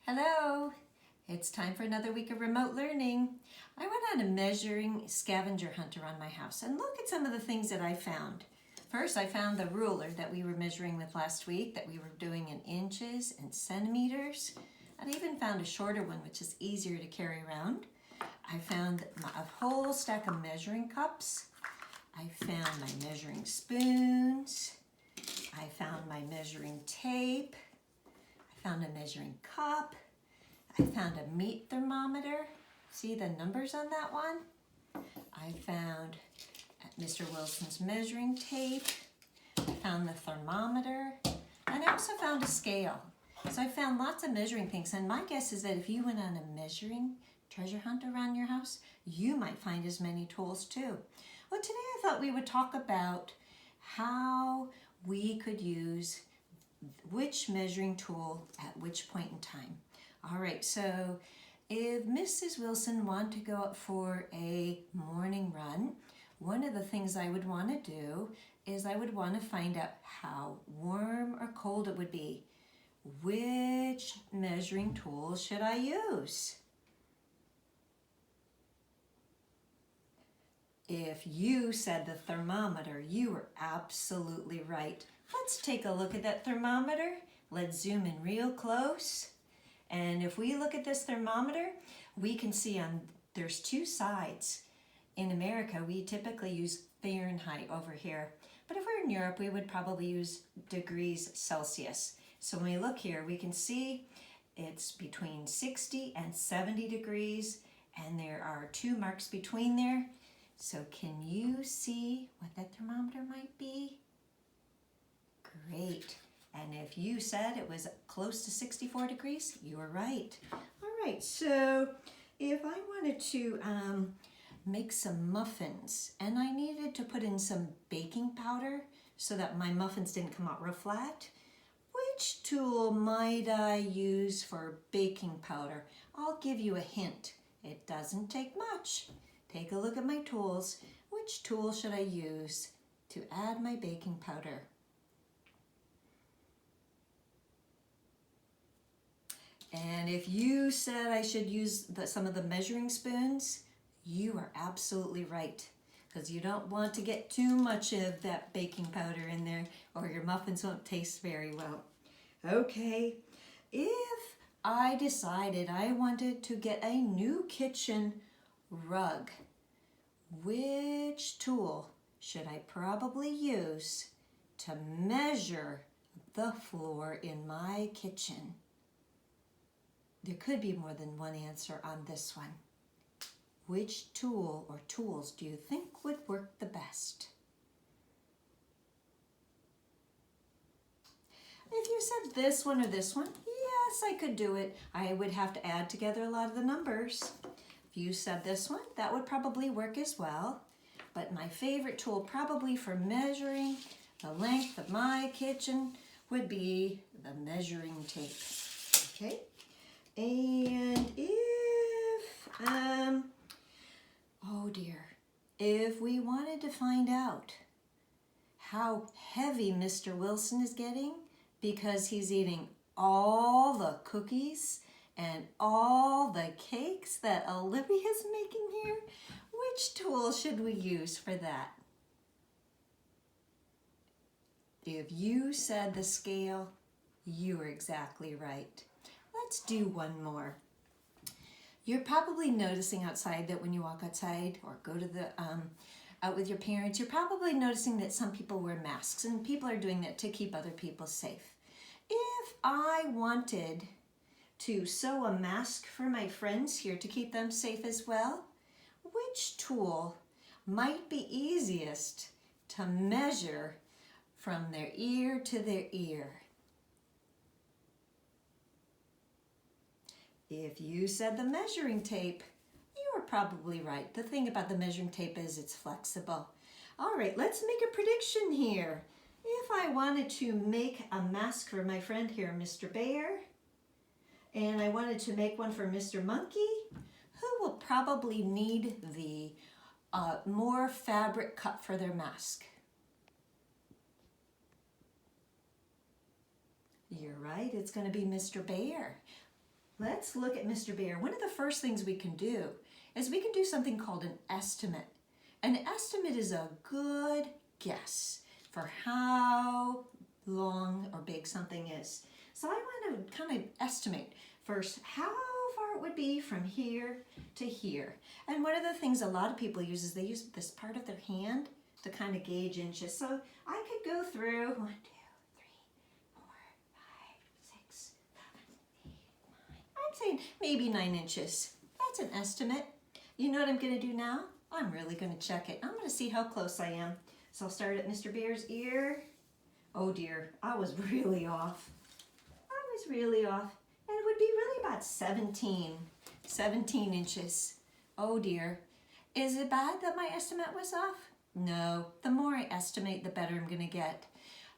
Hello, it's time for another week of remote learning. I went on a measuring scavenger hunt around my house and look at some of the things that I found. First, I found the ruler that we were measuring with last week that we were doing in inches and centimeters. I even found a shorter one which is easier to carry around. I found a whole stack of measuring cups. I found my measuring spoons. I found my measuring tape. I found a measuring cup. I found a meat thermometer. See the numbers on that one? I found Mr. Wilson's measuring tape. I found the thermometer. And I also found a scale. So I found lots of measuring things. And my guess is that if you went on a measuring treasure hunt around your house, you might find as many tools too. Well, today I thought we would talk about how we could use which measuring tool at which point in time. All right, so if Mrs. Wilson wanted to go out for a morning run, one of the things I would want to do is I would want to find out how warm or cold it would be. Which measuring tool should I use? If you said the thermometer, you were absolutely right. Let's take a look at that thermometer. Let's zoom in real close. And if we look at this thermometer, we can see there's two sides. In America, we typically use Fahrenheit over here. But if we're in Europe, we would probably use degrees Celsius. So when we look here, we can see it's between 60 and 70 degrees, and there are two marks between there. So can you see what that thermometer might be? Great. And if you said it was close to 64 degrees, you were right. All right, so if I wanted to make some muffins and I needed to put in some baking powder so that my muffins didn't come out real flat, which tool might I use for baking powder? I'll give you a hint. It doesn't take much. Take a look at my tools. Which tool should I use to add my baking powder? And if you said I should use some of the measuring spoons, you are absolutely right, because you don't want to get too much of that baking powder in there or your muffins won't taste very well. Okay, if I decided I wanted to get a new kitchen rug, which tool should I probably use to measure the floor in my kitchen? There could be more than one answer on this one. Which tool or tools do you think would work the best? If you said this one or this one, yes, I could do it. I would have to add together a lot of the numbers. If you said this one, that would probably work as well. But my favorite tool probably for measuring the length of my kitchen would be the measuring tape. Okay? And if we wanted to find out how heavy Mr. Wilson is getting because he's eating all the cookies and all the cakes that Olivia is making here, which tool should we use for that? If you said the scale, you were exactly right. Let's do one more. You're probably noticing outside that when you walk outside or go to the out with your parents, you're probably noticing that some people wear masks, and people are doing that to keep other people safe. If I wanted to sew a mask for my friends here to keep them safe as well, which tool might be easiest to measure from their ear to their ear? If you said the measuring tape, you were probably right. The thing about the measuring tape is it's flexible. All right, let's make a prediction here. If I wanted to make a mask for my friend here, Mr. Bear, and I wanted to make one for Mr. Monkey, who will probably need the more fabric cut for their mask? You're right, it's going to be Mr. Bear. let's look at Mr. Bear. One of the first things we can do is we can do something called an estimate. An estimate is a good guess for how long or big something is. So I want to kind of estimate first how far it would be from here to here. And one of the things a lot of people use is they use this part of their hand to kind of gauge inches. So I could go through 1, 2, 3, 4, 5, 6, 7, 8, 9. I'm saying maybe 9 inches. That's an estimate. You know what I'm going to do now? I'm really going to check it. I'm going to see how close I am. So I'll start at Mr. Bear's ear. Oh dear, I was really off. I was really off. And it would be really about 17 inches. Oh dear. Is it bad that my estimate was off? No. The more I estimate, the better I'm going to get.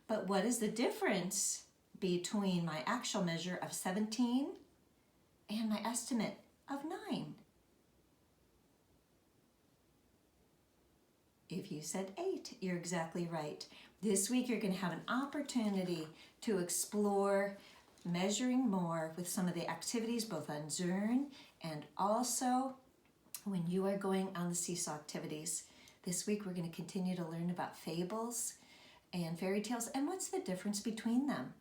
But what is the difference between my actual measure of 17 and my estimate of 9? If you said 8, you're exactly right. This week you're going to have an opportunity to explore measuring more with some of the activities both on Zearn and also when you are going on the seesaw activities. This week we're going to continue to learn about fables and fairy tales and what's the difference between them.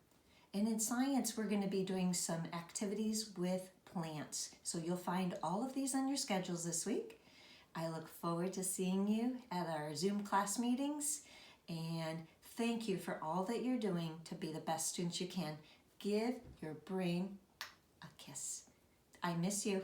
And in science we're going to be doing some activities with plants. So you'll find all of these on your schedules this week. I look forward to seeing you at our Zoom class meetings, and thank you for all that you're doing to be the best students you can. Give your brain a kiss. I miss you.